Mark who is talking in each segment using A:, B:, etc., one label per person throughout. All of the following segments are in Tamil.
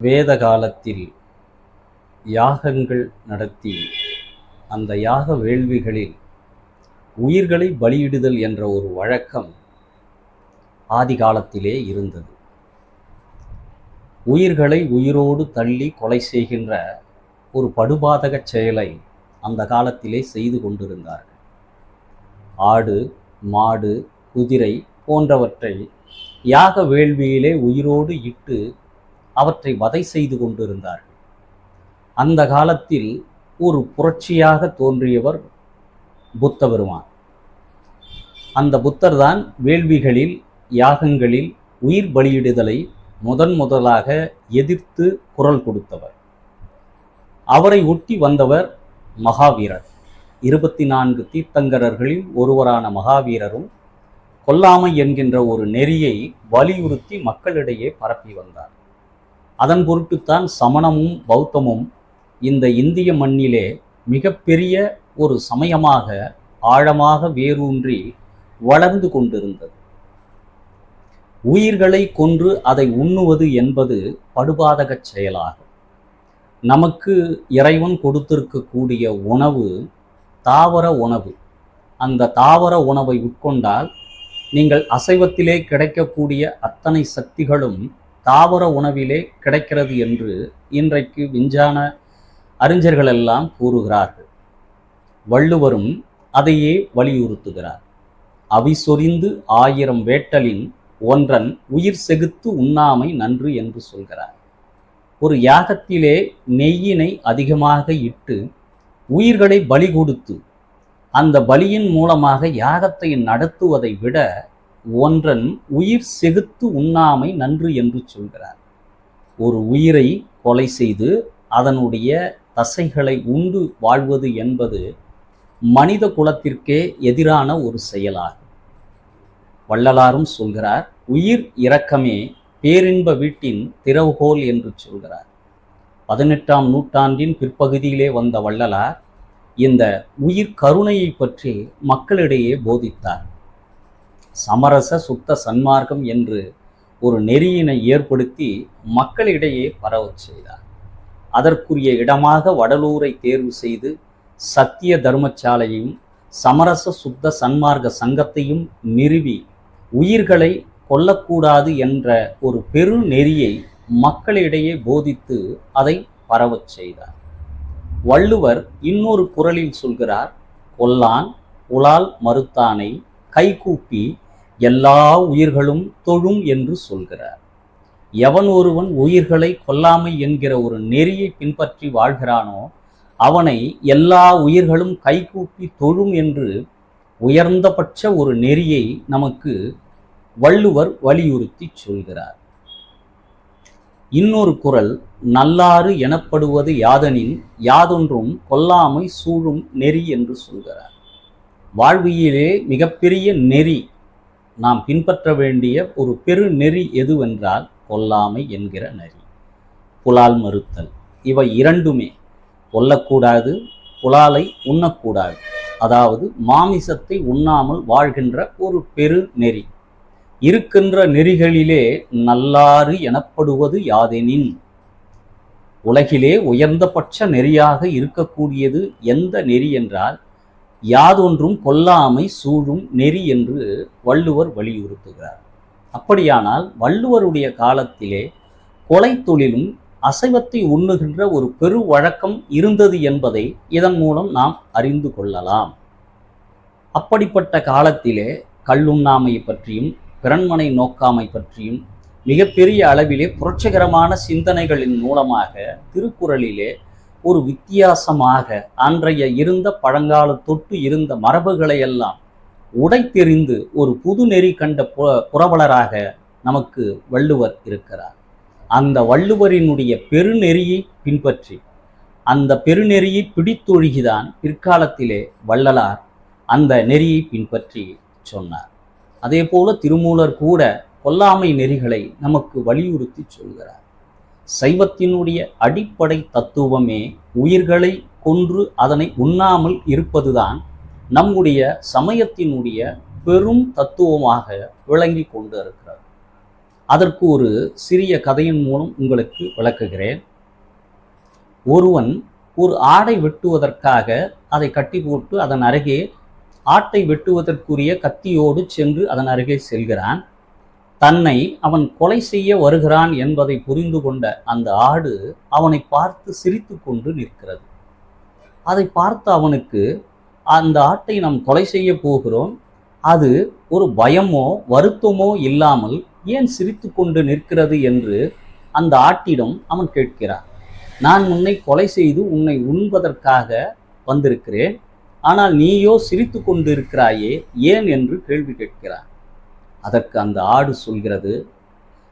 A: வேத காலத்தில் யாகங்கள் நடத்தி அந்த யாக வேள்விகளில் உயிர்களை பலியிடுதல் என்ற ஒரு வழக்கம் ஆதி காலத்திலே இருந்தது. உயிர்களை உயிரோடு தள்ளி கொலை செய்கின்ற ஒரு படுபாதக செயலை அந்த காலத்திலே செய்து கொண்டிருந்தார்கள். ஆடு, மாடு, குதிரை போன்றவற்றை யாக வேள்வியிலே உயிரோடு இட்டு அவற்றை வதை செய்து கொண்டிருந்தார்கள். அந்த காலத்தில் ஒரு புரட்சியாக தோன்றியவர் புத்த பெருமான். அந்த புத்தர் தான் வேள்விகளில், யாகங்களில் உயிர் பலியிடுதலை முதலாக எதிர்த்து குரல் கொடுத்தவர். அவரை ஒட்டி வந்தவர் மகாவீரர். 24 தீர்த்தங்கரர்களில் ஒருவரான மகாவீரரும் கொல்லாமை என்கின்ற ஒரு நெறியை வலியுறுத்தி மக்களிடையே பரப்பி வந்தார். அதன் பொருட்டுத்தான் சமணமும் பௌத்தமும் இந்த இந்திய மண்ணிலே மிகப்பெரிய ஒரு சமயமாக ஆழமாக வேரூன்றி வளர்ந்து கொண்டிருந்தது. உயிர்களை கொன்று அதை உண்ணுவது என்பது படுபாதக செயலாகும். நமக்கு இறைவன் கொடுத்திருக்கக்கூடிய உணவு தாவர உணவு. அந்த தாவர உணவை உட்கொண்டால் நீங்கள் அசைவத்திலே கிடைக்கக்கூடிய அத்தனை சக்திகளும் தாவர உணவிலே கிடைக்கிறது என்று இன்றைக்கு விஞ்ஞான அறிஞர்கள் எல்லாம் கூறுகிறார்கள். வள்ளுவரும் அதையே வலியுறுத்துகிறார். அவி சொரிந்து 1000 வேட்டலின் ஒன்றன் உயிர் செகுத்து உண்ணாமை நன்று என்று சொல்கிறார். ஒரு யாகத்திலே நெய்யினை அதிகமாக இட்டு உயிர்களை பலி கொடுத்து அந்த பலியின் மூலமாக யாகத்தை நடத்துவதை விட ஒன்றன் உயிர் செகுத்து உண்ணாமை நன்று என்று சொல்கிறார். ஒரு உயிரை கொலை செய்து அதனுடைய தசைகளை உண்டு வாழ்வது என்பது மனித குலத்திற்கே எதிரான ஒரு செயலாகும். வள்ளலாரும் சொல்கிறார், உயிர் இரக்கமே பேரின்ப வீட்டின் திறவுகோல் என்று சொல்கிறார். 18ஆம் நூற்றாண்டின் பிற்பகுதியிலே வந்த வள்ளலார் இந்த உயிர் கருணையை பற்றி மக்களிடையே போதித்தார். சமரச சுத்த சன்மார்க்கம் என்று ஒரு நெறியினை ஏற்படுத்தி மக்களிடையே பரவச் செய்தார். அதற்குரிய இடமாக வடலூரை தேர்வு செய்து சத்திய தர்மசாலையும் சமரச சுத்த சன்மார்க்க சங்கத்தையும் நிறுவி உயிர்களை கொல்லக்கூடாது என்ற ஒரு பெரு நெறியை மக்களிடையே போதித்து அதை பரவச் செய்தார். வள்ளுவர் இன்னொரு குறளில் சொல்கிறார், கொல்லான் உலால் மறுத்தானை கைகூப்பி எல்லா உயிர்களும் தொழும் என்று சொல்கிறார். எவன் ஒருவன் உயிர்களை கொல்லாமை என்கிற ஒரு நெறியை பின்பற்றி வாழ்கிறானோ அவனை எல்லா உயிர்களும் கைகூப்பி தொழும் என்று உயர்ந்தபட்ச ஒரு நெறியை நமக்கு வள்ளுவர் வலியுறுத்தி சொல்கிறார். இன்னொரு குறள், நல்லாறு எனப்படுவது யாதெனின் யாதொன்றும் கொல்லாமை சூழும் நெறி என்று சொல்கிறார். வாழ்வியலே மிகப்பெரிய நெறி, நாம் பின்பற்ற வேண்டிய ஒரு பெரு நெறி எதுவென்றால் கொல்லாமை என்கிற நெறி. புலால் மறுத்தல், இவை இரண்டுமே கொல்லக்கூடாது, புலாலை உண்ணக்கூடாது, அதாவது மாமிசத்தை உண்ணாமல் வாழ்கின்ற ஒரு பெரு நெறி. இருக்கின்ற நெறிகளிலே நல்லாறு எனப்படுவது யாதெனின், உலகிலே உயர்ந்தபட்ச நெறியாக இருக்கக்கூடியது எந்த நெறி என்றால் யாதொன்றும் கொல்லாமை சூழும் நெறி என்று வள்ளுவர் வலியுறுத்துகிறார். அப்படியானால் வள்ளுவருடைய காலத்திலே கொலை தொழிலும் அசைவத்தை உண்ணுகின்ற ஒரு பெரு வழக்கம் இருந்தது என்பதை இதன் மூலம் நாம் அறிந்து கொள்ளலாம். அப்படிப்பட்ட காலத்திலே கள்ளுண்ணாமை பற்றியும் பிறன்மனை நோக்காமை பற்றியும் மிகப்பெரிய அளவிலே புரட்சிகரமான சிந்தனைகளின் மூலமாக திருக்குறளிலே ஒரு வித்தியாசமாக அன்றைய இருந்த பழங்கால தொட்டு இருந்த மரபுகளை எல்லாம் உடைத்தெறிந்து ஒரு புது நெறி கண்ட புரவலராக நமக்கு வள்ளுவர் இருக்கிறார். அந்த வள்ளுவரினுடைய பெருநெறியை பின்பற்றி அந்த பெருநெறியை பிடித்தொழுகிதான் பிற்காலத்திலே வள்ளலார் அந்த நெறியை பின்பற்றி சொன்னார். அதே போல திருமூலர் கூட கொல்லாமை நெறிகளை நமக்கு வலியுறுத்தி சொல்கிறார். சைவத்தினுடைய அடிப்படை தத்துவமே உயிர்களை கொன்று அதனை உண்ணாமல் இருப்பதுதான் நம்முடைய சமயத்தினுடைய பெரும் தத்துவமாக விளங்கி கொண்டு இருக்கிறது. அதற்கு ஒரு சிறிய கதையின் மூலம் உங்களுக்கு விளக்குகிறேன். ஒருவன் ஒரு ஆடை வெட்டுவதற்காக அதை கட்டி போட்டு அதன் அருகே ஆட்டை வெட்டுவதற்குரிய கத்தியோடு சென்று அதன் அருகே செல்கிறான். தன்னை அவன் கொலை செய்ய வருகிறான் என்பதை புரிந்து கொண்ட அந்த ஆடு அவனை பார்த்து சிரித்து கொண்டு நிற்கிறது. அதை பார்த்து அவனுக்கு, அந்த ஆட்டை நாம் கொலை செய்ய போகிறோம், அது ஒரு பயமோ வருத்தமோ இல்லாமல் ஏன் சிரித்து கொண்டு நிற்கிறது என்று அந்த ஆட்டிடம் அவன் கேட்கிறான். நான் உன்னை கொலை செய்து உன்னை உண்பதற்காக வந்திருக்கிறேன், ஆனால் நீயோ சிரித்து கொண்டு இருக்கிறாயே, ஏன் என்று கேள்வி கேட்கிறான். அதற்கு அந்த ஆடு சொல்கிறது,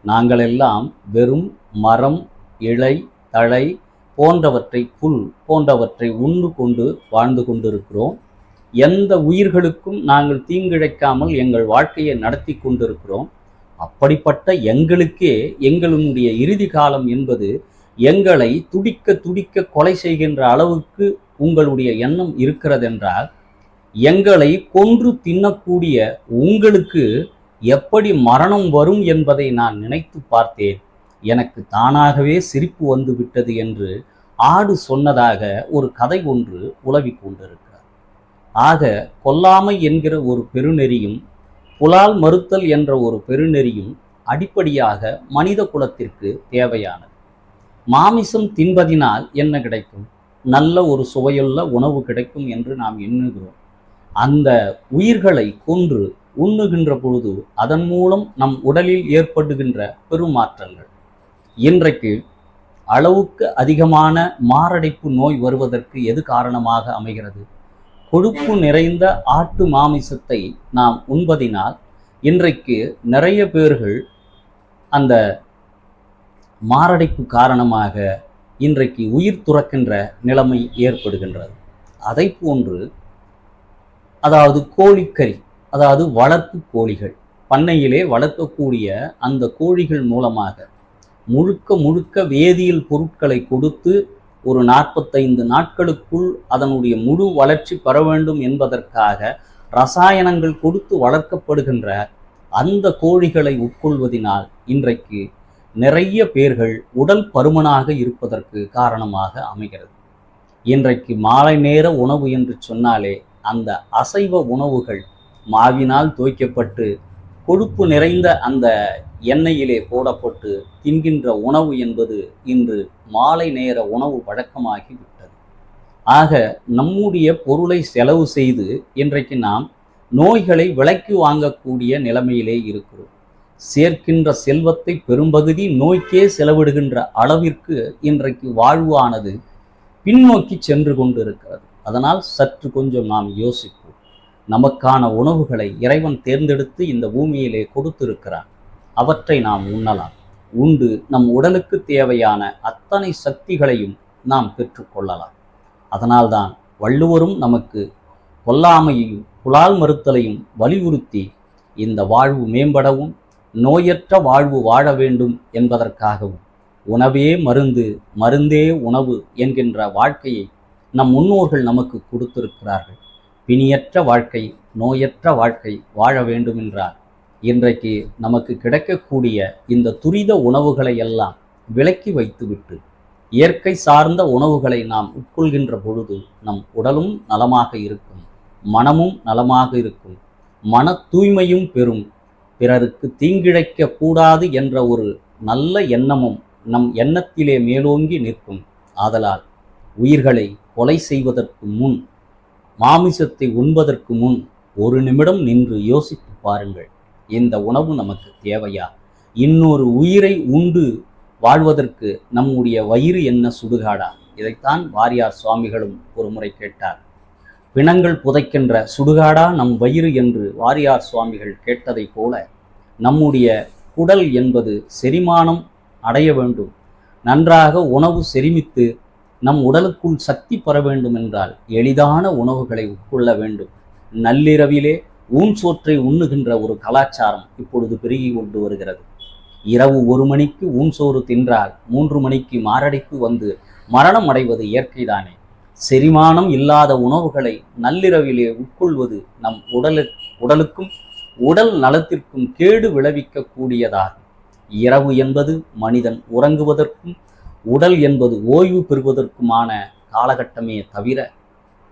A: நாங்கள் எல்லாம் வெறும் மரம், இலை, தழை போன்றவற்றை, புல் போன்றவற்றை உண்டு கொண்டு வாழ்ந்து கொண்டிருக்கிறோம். எந்த உயிர்களுக்கும் நாங்கள் தீங்கிழைக்காமல் எங்கள் வாழ்க்கையை நடத்தி கொண்டிருக்கிறோம். அப்படிப்பட்ட எங்களுக்கே எங்களுடைய இறுதி காலம் என்பது எங்களை துடிக்க துடிக்க கொலை செய்கின்ற அளவுக்கு உங்களுடைய எண்ணம் இருக்கிறதென்றால், எங்களை கொன்று தின்னக்கூடிய உங்களுக்கு எப்படி மரணம் வரும் என்பதை நான் நினைத்து பார்த்தேன். எனக்கு தானாகவே சிரிப்பு வந்து விட்டது என்று ஆடு சொன்னதாக ஒரு கதை ஒன்று உலவிக் கொண்டிருக்கிறார். ஆக கொல்லாமை என்கிற ஒரு பெருநெறியும் புலால் மறுத்தல் என்ற ஒரு பெருநெறியும் அடிப்படையாக மனித குலத்திற்கு தேவையானது. மாமிசம் தின்பதினால் என்ன கிடைக்கும்? நல்ல ஒரு சுவையுள்ள உணவு கிடைக்கும் என்று நாம் எண்ணுகிறோம். அந்த உயிர்களை கொன்று உண்ணுகின்ற பொழுது அதன் மூலம் நம் உடலில் ஏற்படுகின்ற பெருமாற்றங்கள். இன்றைக்கு அளவுக்கு அதிகமான மாரடைப்பு நோய் வருவதற்கு எது காரணமாக அமைகிறது? கொழுப்பு நிறைந்த ஆட்டு மாமிசத்தை நாம் உண்பதினால் இன்றைக்கு நிறைய பேர்கள் அந்த மாரடைப்பு காரணமாக இன்றைக்கு உயிர் துறக்கின்ற நிலைமை ஏற்படுகின்றது. அதை போன்று, அதாவது கோழிக்கறி, அதாவது வளர்ப்பு கோழிகள், பண்ணையிலே வளர்க்கக்கூடிய அந்த கோழிகள் மூலமாக முழுக்க முழுக்க வேதியியல் பொருட்களை கொடுத்து ஒரு 45 நாட்களுக்குள் அதனுடைய முழு வளர்ச்சி பெற வேண்டும் என்பதற்காக ரசாயனங்கள் கொடுத்து வளர்க்கப்படுகின்ற அந்த கோழிகளை உட்கொள்வதினால் இன்றைக்கு நிறைய பேர்கள் உடல் பருமனாக இருப்பதற்கு காரணமாக அமைகிறது. இன்றைக்கு மாலை நேர உணவு என்று சொன்னாலே அந்த அசைவ உணவுகள் மாவினால் தோய்க்கப்பட்டு கொழுப்பு நிறைந்த அந்த எண்ணெயிலே போடப்பட்டு தின்கின்ற உணவு என்பது இன்று மாலை நேர உணவு வழக்கமாகிவிட்டது. ஆக நம்முடைய பொருளை செலவு செய்து இன்றைக்கு நாம் நோய்களை விலைக்கு வாங்கக்கூடிய நிலைமையிலே இருக்கிறோம். சேர்க்கின்ற செல்வத்தை பெரும்பகுதி நோய்க்கே செலவிடுகின்ற அளவிற்கு இன்றைக்கு வாழ்வானது பின்னோக்கி சென்று கொண்டு இருக்கிறது. அதனால் சற்று கொஞ்சம் நாம் யோசிப்போம். நமக்கான உணவுகளை இறைவன் தேர்ந்தெடுத்து இந்த பூமியிலே கொடுத்திருக்கிறான். அவற்றை நாம் உண்ணலாம். உண்டு நம் உடலுக்கு தேவையான அத்தனை சக்திகளையும் நாம் பெற்றுக்கொள்ளலாம். அதனால்தான் வள்ளுவரும் நமக்கு கொல்லாமையையும் புலால் மறுத்தலையும் வலியுறுத்தி இந்த வாழ்வு மேம்படவும் நோயற்ற வாழ்வு வாழ வேண்டும் என்பதற்காகவும் உணவே மருந்து, மருந்தே உணவு என்கின்ற வாழ்க்கையை நம் முன்னோர்கள் நமக்கு கொடுத்திருக்கிறார்கள். பிணியற்ற வாழ்க்கை, நோயற்ற வாழ்க்கை வாழ வேண்டும் என்றால் இன்றைக்கு நமக்கு கிடைக்கக்கூடிய இந்த துரித உணவுகளை எல்லாம் விலக்கி வைத்துவிட்டு இயற்கை சார்ந்த உணவுகளை நாம் உட்கொள்கின்ற பொழுது நம் உடலும் நலமாக இருக்கும், மனமும் நலமாக இருக்கும், மன தூய்மையும் பெறும், பிறருக்கு தீங்கிழைக்க கூடாது என்ற ஒரு நல்ல எண்ணமும் நம் எண்ணத்திலே மேலோங்கி நிற்கும். ஆதலால் உயிர்களை கொலை செய்வதற்கு முன், மாமிசத்தை உண்பதற்கு முன் ஒரு நிமிடம் நின்று யோசித்து பாருங்கள். இந்த உணவு நமக்கு தேவையா? இன்னொரு உயிரை உண்டு வாழ்வதற்கு நம்முடைய வயிறு என்ன சுடுகாடா? இதைத்தான் வாரியார் சுவாமிகளும் ஒரு முறை கேட்டார். பிணங்கள் புதைக்கின்ற சுடுகாடா நம் வயிறு என்று வாரியார் சுவாமிகள் கேட்டதை போல நம்முடைய குடல் என்பது செரிமானம் அடைய வேண்டும், நன்றாக உணவு செரிமித்து நம் உடலுக்குள் சக்தி பெற வேண்டும் என்றால் எளிதான உணவுகளை உட்கொள்ள வேண்டும். நள்ளிரவிலே ஊன்சோற்றை உண்ணுகின்ற ஒரு கலாச்சாரம் இப்பொழுது பெருகி கொண்டு வருகிறது. இரவு 1 மணிக்கு ஊன்சோறு தின்றால் 3 மணிக்கு மாரடைப்பு வந்து மரணம் அடைவது இயற்கைதானே. செரிமானம் இல்லாத உணவுகளை நள்ளிரவிலே உட்கொள்வது நம் உடலுக்கும் உடல் நலத்திற்கும் கேடு விளைவிக்க கூடியதாகும். இரவு என்பது மனிதன் உறங்குவதற்கும் உடல் என்பது ஓய்வு பெறுவதற்குமான காலகட்டமே தவிர,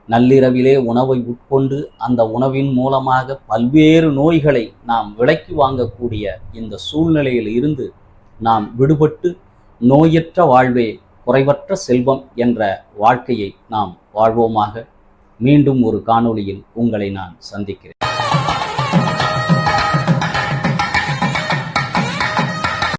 A: நள்ளிரவிலே உணவை உட்கொண்டு அந்த உணவின் மூலமாக பல்வேறு நோய்களை நாம் விலைக்கு வாங்கக்கூடிய இந்த சூழ்நிலையில் இருந்து நாம் விடுபட்டு நோயற்ற வாழ்வே குறைவற்ற செல்வம் என்ற வாழ்க்கையை நாம் வாழ்வோமாக. மீண்டும் ஒரு காணொளியில் உங்களை நான் சந்திக்கிறேன்.